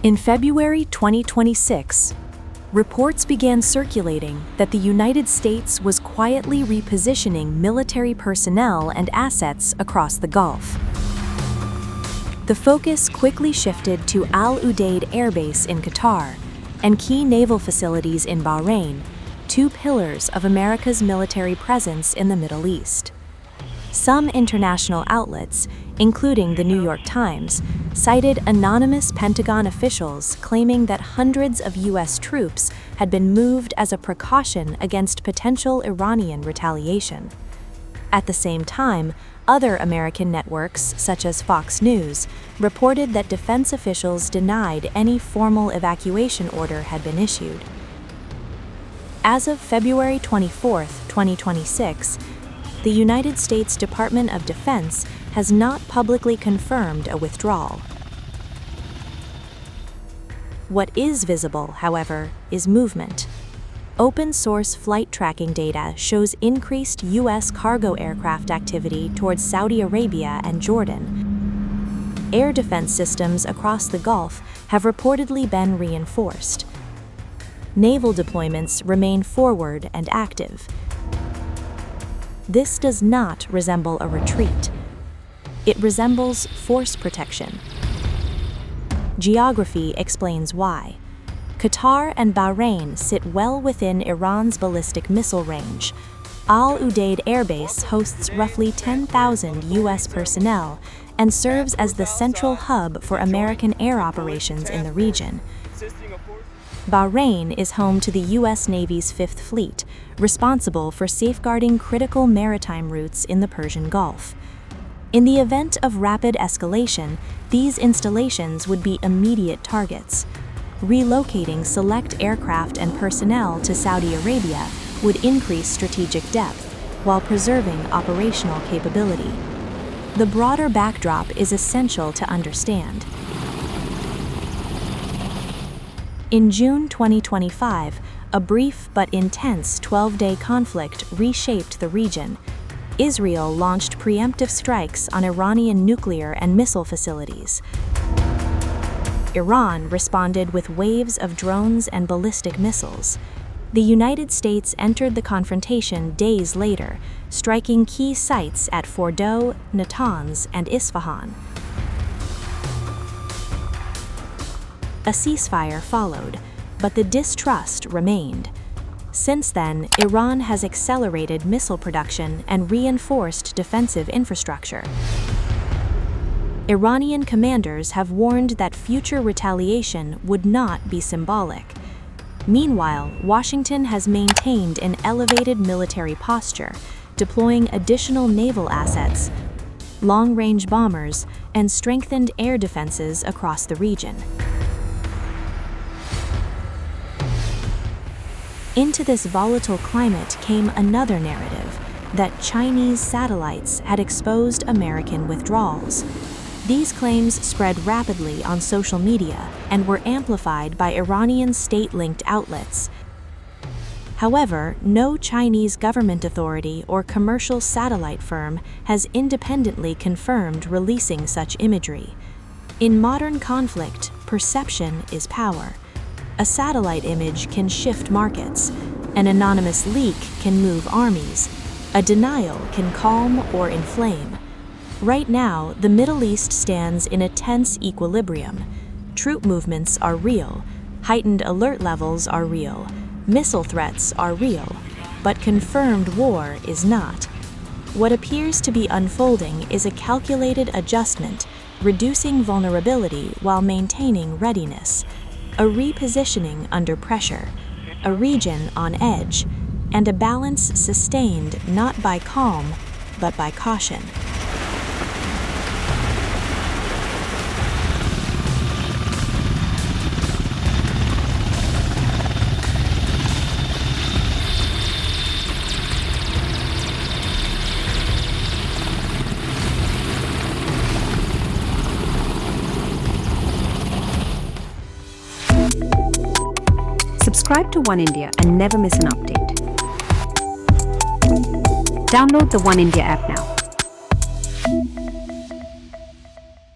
In February 2026, reports began circulating that the United States was quietly repositioning military personnel and assets across the Gulf. The focus quickly shifted to Al Udeid Air Base in Qatar and key naval facilities in Bahrain, two pillars of America's military presence in the Middle East. Some international outlets, including the New York Times, cited anonymous Pentagon officials claiming that hundreds of U.S. troops had been moved as a precaution against potential Iranian retaliation. At the same time, other American networks, such as Fox News, reported that defense officials denied any formal evacuation order had been issued. As of February 24, 2026, the United States Department of Defense has not publicly confirmed a withdrawal. What is visible, however, is movement. Open-source flight tracking data shows increased U.S. cargo aircraft activity towards Saudi Arabia and Jordan. Air defense systems across the Gulf have reportedly been reinforced. Naval deployments remain forward and active. This does not resemble a retreat. It resembles force protection. Geography explains why. Qatar and Bahrain sit well within Iran's ballistic missile range. Al Udeid Air Base hosts roughly 10,000 U.S. personnel and serves as the central hub for American air operations in the region. Bahrain is home to the U.S. Navy's Fifth Fleet, responsible for safeguarding critical maritime routes in the Persian Gulf. In the event of rapid escalation, these installations would be immediate targets. Relocating select aircraft and personnel to Saudi Arabia would increase strategic depth while preserving operational capability. The broader backdrop is essential to understand. In June 2025, a brief but intense 12-day conflict reshaped the region. Israel launched preemptive strikes on Iranian nuclear and missile facilities. Iran responded with waves of drones and ballistic missiles. The United States entered the confrontation days later, striking key sites at Fordow, Natanz, and Isfahan. A ceasefire followed, but the distrust remained. Since then, Iran has accelerated missile production and reinforced defensive infrastructure. Iranian commanders have warned that future retaliation would not be symbolic. Meanwhile, Washington has maintained an elevated military posture, deploying additional naval assets, long-range bombers, and strengthened air defenses across the region. Into this volatile climate came another narrative, that Chinese satellites had exposed American withdrawals. These claims spread rapidly on social media and were amplified by Iranian state-linked outlets. However, no Chinese government authority or commercial satellite firm has independently confirmed releasing such imagery. In modern conflict, perception is power. A satellite image can shift markets. An anonymous leak can move armies. A denial can calm or inflame. Right now, the Middle East stands in a tense equilibrium. Troop movements are real. Heightened alert levels are real. Missile threats are real. But confirmed war is not. What appears to be unfolding is a calculated adjustment, reducing vulnerability while maintaining readiness. A repositioning under pressure, a region on edge, and a balance sustained not by calm, but by caution. Subscribe to One India and never miss an update. Download the One India app now.